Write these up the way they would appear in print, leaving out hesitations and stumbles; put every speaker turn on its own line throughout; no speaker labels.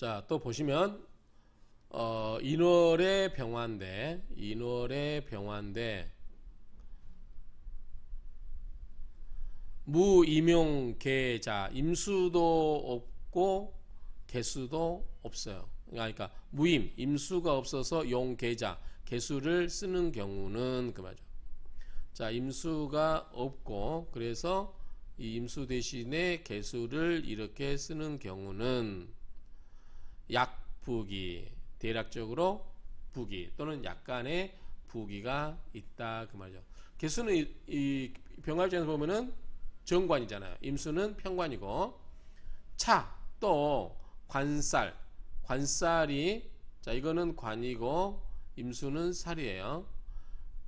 자, 또 보시면 인월의 병화인데 무임용계자, 임수도 없고 개수도 없어요. 그러니까 무임, 임수가 없어서 용계자, 개수를 쓰는 경우는 그 말이죠. 자, 임수가 없고 그래서 이 임수 대신에 개수를 이렇게 쓰는 경우는 약부기, 대략적으로 부기 또는 약간의 부기가 있다 그 말이죠. 개수는 이 병화입장에서 보면은 정관이잖아요. 임수는 편관이고, 차, 또 관살이, 자, 이거는 관이고 임수는 살이에요.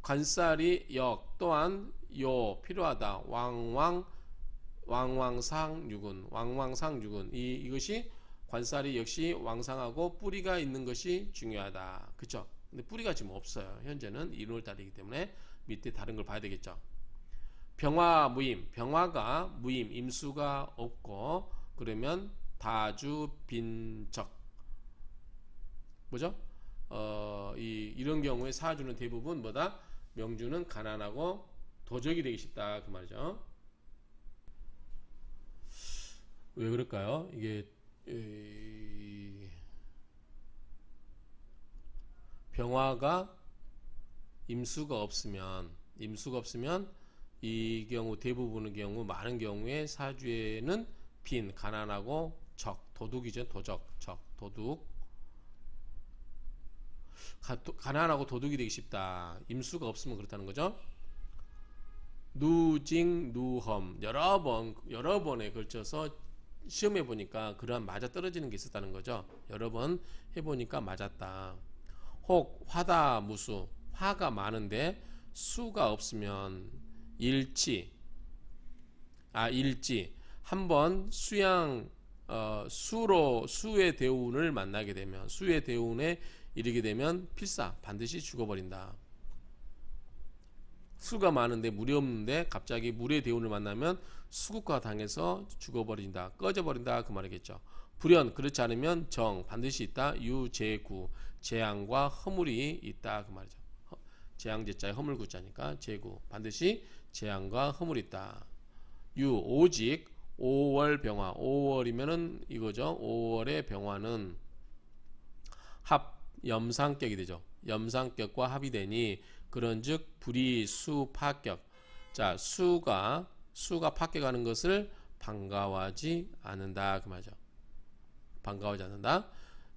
관살이 역 또한 요 필요하다. 왕왕상육은 이것이 관살이 역시 왕상하고 뿌리가 있는 것이 중요하다. 그쵸? 근데 뿌리가 지금 없어요. 현재는 1월달이기 때문에 밑에 다른 걸 봐야 되겠죠. 병화 무임, 병화가 무임, 임수가 없고 그러면 다주 빈적, 뭐죠? 이런 경우에 사주는 대부분 뭐다? 명주는 가난하고 도적이 되기 쉽다 그 말이죠. 왜 그럴까요? 이게 병화가 임수가 없으면 이 경우 대부분의 경우 많은 경우에 사주에는 빈, 가난하고 적, 도둑이죠. 도둑. 가난하고 도둑이 되기 쉽다. 임수가 없으면 그렇다는 거죠. 누징, 누험 여러 번에 걸쳐서 시험해 보니까 그러한 맞아 떨어지는 게 있었다는 거죠. 여러 번 해보니까 맞았다. 혹 화다 무수, 화가 많은데 수가 없으면 일지 한번 수의 대운을 만나게 되면, 수의 대운에 이르게 되면 필사 반드시 죽어버린다. 수가 많은데 물이 없는데 갑자기 물의 대운을 만나면 수국화 당해서 죽어버린다, 꺼져버린다 그 말이겠죠. 불연, 그렇지 않으면 정 반드시 있다. 유재구, 재앙과 허물이 있다 그 말이죠. 재앙제자에 허물구자니까 재구, 반드시 재앙과 허물이 있다. 유, 오직 5월 병화, 5월이면은 이거죠. 5월의 병화는 합, 염상격이 되죠. 염상격과 합이 되니 그런즉 불이 수 파격. 자, 수가 파격하는 것을 반가워하지 않는다 그 말이죠. 반가워하지 않는다.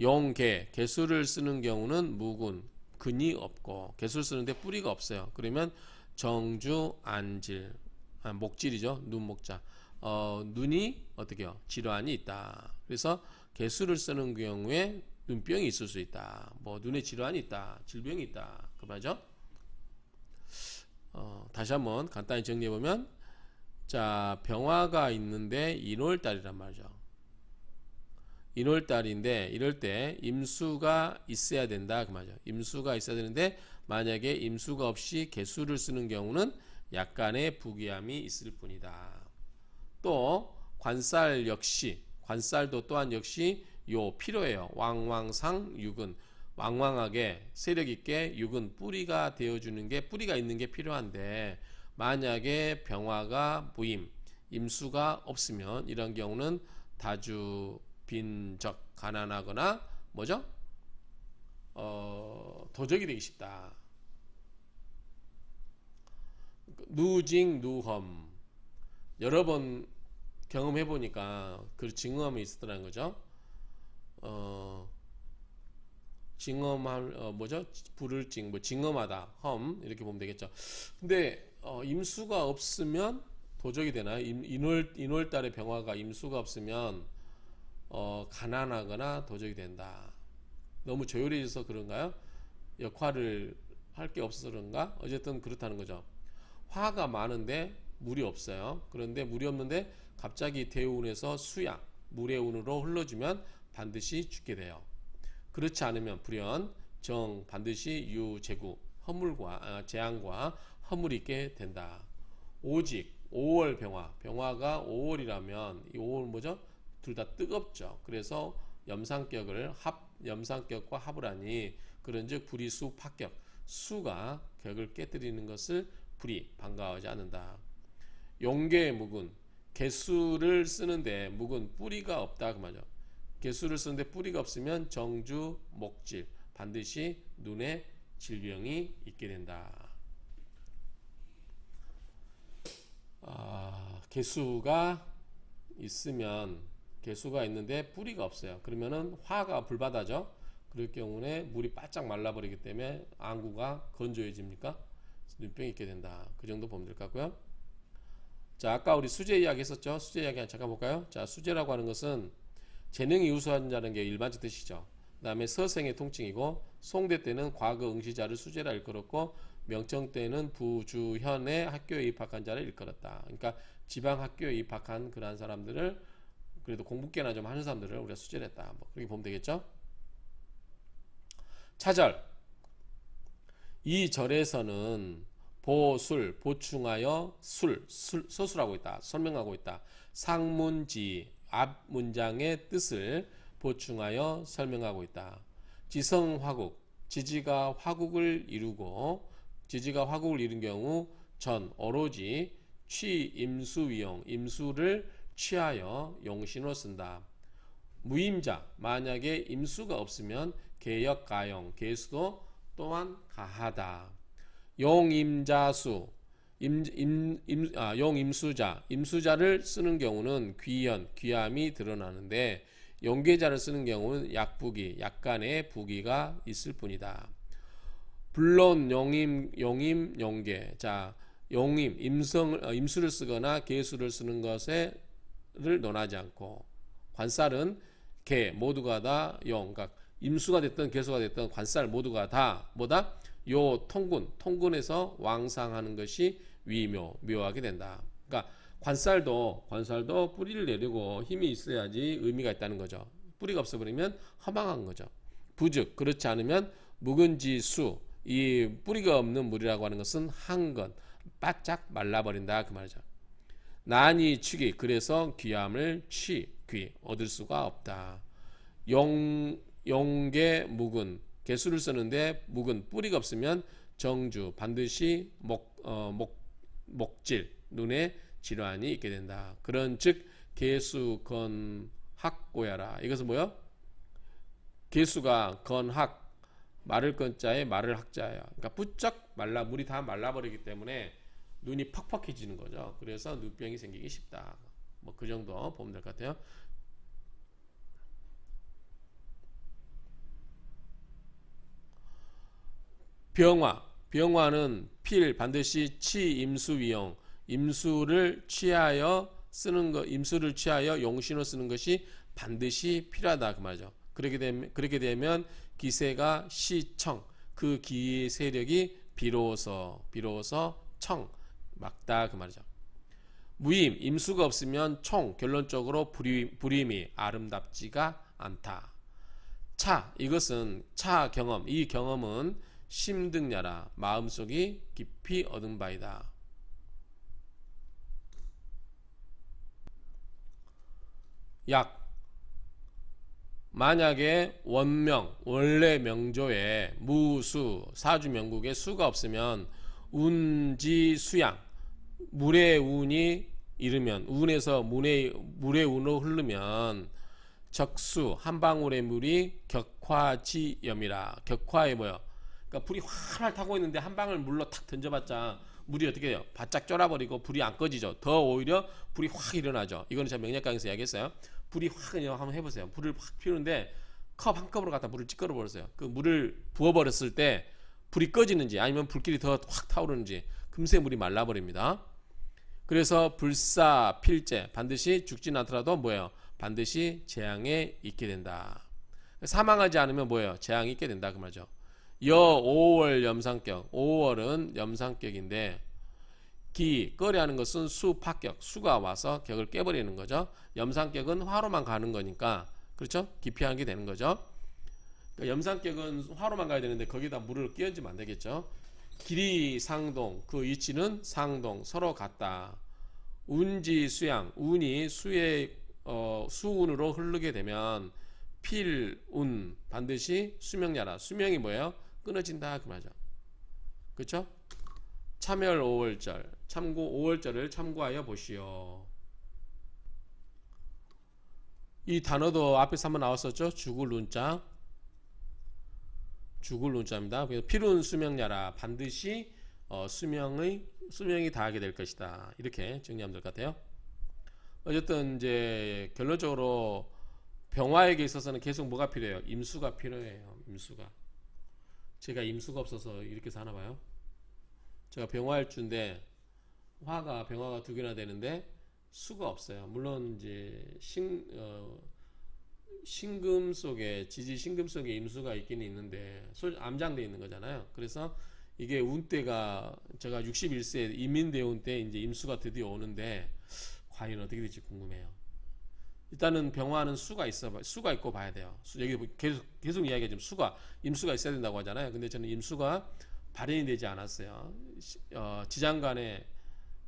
용계, 개수를 쓰는 경우는 무군, 근이 없고 개수를 쓰는데 뿌리가 없어요. 그러면 정주 안질, 목질이죠. 눈목자. 눈이 어떻게 해요? 질환이 있다. 그래서 개수를 쓰는 경우에 눈병이 있을 수 있다. 뭐 눈에 질환이 있다. 질병이 있다. 그 말이죠. 다시 한번 간단히 정리해 보면, 자, 병화가 있는데 인월달이란 말이죠. 인월달인데 이럴 때 임수가 있어야 된다 그 말이죠. 임수가 있어야 되는데 만약에 임수가 없이 개수를 쓰는 경우는 약간의 부귀함이 있을 뿐이다. 또 관살도 또한 역시 필요해요. 왕왕상 육은, 왕왕하게 세력 있게 육은 뿌리가 되어주는 게, 뿌리가 있는 게 필요한데 만약에 병화가 무임, 임수가 없으면 이런 경우는 다주 빈적, 가난하거나 뭐죠? 도적이 되기 쉽다. 누징, 누험 여러 번 경험해 보니까 그 증험이 있었다는 거죠. 증험할 뭐죠? 불을징, 뭐 증험하다, 험 이렇게 보면 되겠죠. 근데 임수가 없으면 도적이 되나요? 인월달에 병화가 임수가 없으면 가난하거나 도적이 된다. 너무 조율해져서 그런가요? 역할을 할 게 없어서 그런가? 어쨌든 그렇다는 거죠. 화가 많은데 물이 없어요. 그런데 물이 없는데 갑자기 대운에서 수양, 물의 운으로 흘러주면 반드시 죽게 돼요. 그렇지 않으면 불연, 정, 반드시 유재구, 재앙과 허물이 있게 된다. 오직 5월 병화가 5월이라면 이 5월 뭐죠? 둘 다 뜨겁죠. 그래서 염상격을 염상격과 합을 하니 그런즉 불이 수 파격 수가 격을 깨뜨리는 것을 불이 반가워하지 않는다. 용계의 묵은 개수를 쓰는데 묵은 뿌리가 없다 그 말이죠. 개수를 쓰는데 뿌리가 없으면 정주 목질 반드시 눈에 질병이 있게 된다. 개수가 있는데 뿌리가 없어요. 그러면은 화가 불바다죠. 그럴 경우에 물이 바짝 말라버리기 때문에 안구가 건조해집니까? 눈병이 있게 된다. 그 정도 보면 될 것 같고요. 자, 아까 우리 수재 이야기 했었죠. 수재 이야기 잠깐 볼까요? 자, 수재라고 하는 것은 재능이 우수하다는 게 일반적 뜻이죠. 그 다음에 서생의 통칭이고 송대 때는 과거 응시자를 수재라 일컬었고 명청 때는 부주현의 학교에 입학한 자를 일컬었다. 그러니까 지방 학교에 입학한 그러한 사람들을 그래도 공부깨나 좀 하는 사람들을 우리가 수재를 했다. 뭐 그렇게 보면 되겠죠. 차절 이 절에서는 보술 보충하여 서술하고 있다. 설명하고 있다. 상문지 앞 문장의 뜻을 보충하여 설명하고 있다. 지성화국 지지가 화국을 이루고 지지가 화국을 이룬 경우 전 오로지 취임수위용 임수를 취하여 용신으로 쓴다. 무임자 용만약에 임수가 없으면 개역가용 개수도 또한 가하다. 용임자수 용임수자 임수자를 쓰는 경우는 귀현 귀함이 드러나는데 용계자를 쓰는 경우는 약부기 약간의 부기가 있을 뿐이다. 물론 용임 용계 자 용임 임수를 쓰거나 개수를 쓰는 것을 논하지 않고 관살은 개 모두가 다 용 그러니까 임수가 됐든 개수가 됐든 관살 모두가 다 뭐다? 요 통군에서 왕상하는 것이 묘하게 된다. 그러니까 관살도 뿌리를 내리고 힘이 있어야지 의미가 있다는 거죠. 뿌리가 없어버리면 허망한 거죠. 부즉 그렇지 않으면 묵은지수 이 뿌리가 없는 물이라고 하는 것은 한건 바짝 말라버린다 그 말이죠. 난이 취기 그래서 귀함을 귀 얻을 수가 없다. 용계 묵은 개수를 쓰는데 묵은 뿌리가 없으면 정주 반드시 목질 눈에 질환이 있게 된다. 그런즉 개수 건학고야라. 이것은 뭐요? 개수가 건학 마를 건자에 마를 학자예요. 그러니까 부쩍 물이 다 말라버리기 때문에 눈이 퍽퍽해지는 거죠. 그래서 눈병이 생기기 쉽다. 뭐 그 정도 보면 될 것 같아요. 병화는 필 반드시 취임수위용 임수를 취하여 쓰는 것 임수를 취하여 용신으로 쓰는 것이 반드시 필요하다 그 말이죠. 그렇게 되면 기세가 시청 그 기 세력이 비로소 청 막다 그 말이죠. 무임 임수가 없으면 총 결론적으로 불임이 아름답지가 않다. 이것은 경험 이 경험은 심등야라 마음속이 깊이 얻은 바이다. 만약에 원래 명조에 무수 사주명국에 수가 없으면 운지수양 물의 운이 이르면 운에서 물의 운으로 흐르면 적수 한 방울의 물이 격화지염이라. 격화에 뭐요? 그러니까 불이 활활 타고 있는데 한 방울 물로 탁 던져봤자 물이 어떻게 돼요? 바짝 쫄아버리고 불이 안 꺼지죠. 더 오히려 불이 확 일어나죠. 이거는 제가 명략 강의에서 이야기했어요. 불이 확 그냥 한번 해보세요. 불을 확 피우는데 컵 한 컵으로 갖다 물을 찌꺼러 버렸어요. 그 물을 부어버렸을 때 불이 꺼지는지 아니면 불길이 더 확 타오르는지 금세 물이 말라버립니다. 그래서 불사 필제 반드시 죽진 않더라도 뭐예요? 반드시 재앙에 있게 된다. 사망하지 않으면 뭐예요? 재앙이 있게 된다 그 말이죠. 5월 염상격 5월은 염상격인데 거래하는 것은 수파격 수가 와서 격을 깨버리는 거죠. 염상격은 화로만 가는 거니까 그렇죠? 기피하게 되는 거죠. 그러니까 염상격은 화로만 가야 되는데 거기다 물을 끼얹으면 안 되겠죠. 길이 상동 그 위치는 상동 서로 같다. 운지 수양 운이 수운으로 흐르게 되면 필운 반드시 수명야라. 수명이 뭐예요? 끊어진다 그 말이죠. 그렇죠? 참열 5월절 참고 5월절을 참고하여 보시오. 이 단어도 앞에서 한번 나왔었죠. 죽을 눈자. 죽을 눈자입니다. 그래서 필운 수명야라. 반드시 수명이 다하게 될 것이다. 이렇게 정리하면 될 것 같아요. 어쨌든 이제 결론적으로 병화에게 있어서는 계속 뭐가 필요해요? 임수가 필요해요. 임수가. 제가 임수가 없어서 이렇게 사나 봐요. 제가 병화일주인데 병화가 두 개나 되는데 수가 없어요. 물론 이제 신금 속에 지지 신금 속에 임수가 있기는 있는데 암장돼 있는 거잖아요. 그래서 이게 운때가 제가 61세 이민대운 때 이제 임수가 드디어 오는데 과연 어떻게 될지 궁금해요. 일단은 병화는 수가 있고 봐야 돼요. 여기 계속 이야기가 지금 임수가 있어야 된다고 하잖아요. 근데 저는 임수가 발현이 되지 않았어요. 지장간에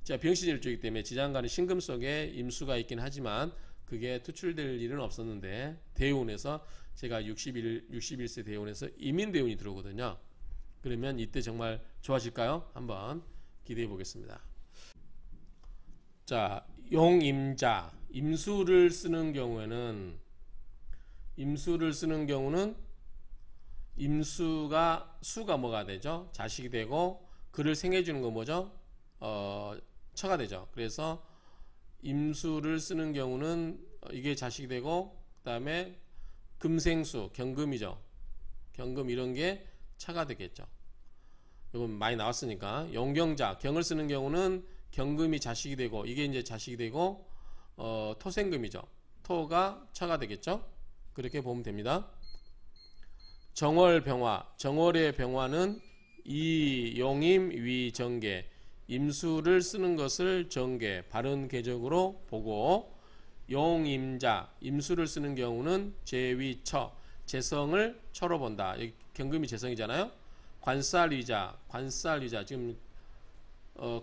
제가 병신일주이기 때문에 지장간의 신금 속에 임수가 있긴 하지만 그게 투출될 일은 없었는데 대운에서 제가 61세 대운에서 이민대운이 들어오거든요. 그러면 이때 정말 좋아질까요? 한번 기대해 보겠습니다. 자, 용임자 임수를 쓰는 경우는 수가 뭐가 되죠? 자식이 되고 그를 생해주는 거 뭐죠? 처가 되죠. 그래서 임수를 쓰는 경우는 이게 자식이 되고 그 다음에 금생수 경금이죠. 경금 이런 게 차가 되겠죠. 이건 많이 나왔으니까 용경자 경을 쓰는 경우는 경금이 자식이 되고 이게 이제 자식이 되고 토생금이죠. 토가 차가 되겠죠. 그렇게 보면 됩니다. 정월병화 정월의 병화는 이용임 위정계 임수를 쓰는 것을 정계 바른 궤적으로 보고 용임자 임수를 쓰는 경우는 제위처 재성을 처로 본다. 여기 경금이 재성이잖아요. 관살위자 지금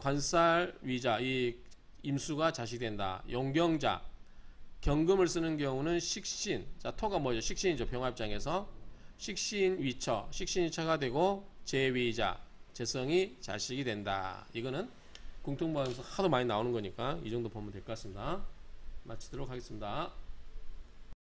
관살위자 이 임수가 자식된다. 용경자 경금을 쓰는 경우는 식신. 자, 토가 뭐죠? 식신이죠. 병화 입장에서 식신위처 식신위처가 되고 제위자 재성이 자식이 된다. 이거는 공통방에서 하도 많이 나오는 거니까 이 정도 보면 될 것 같습니다. 마치도록 하겠습니다.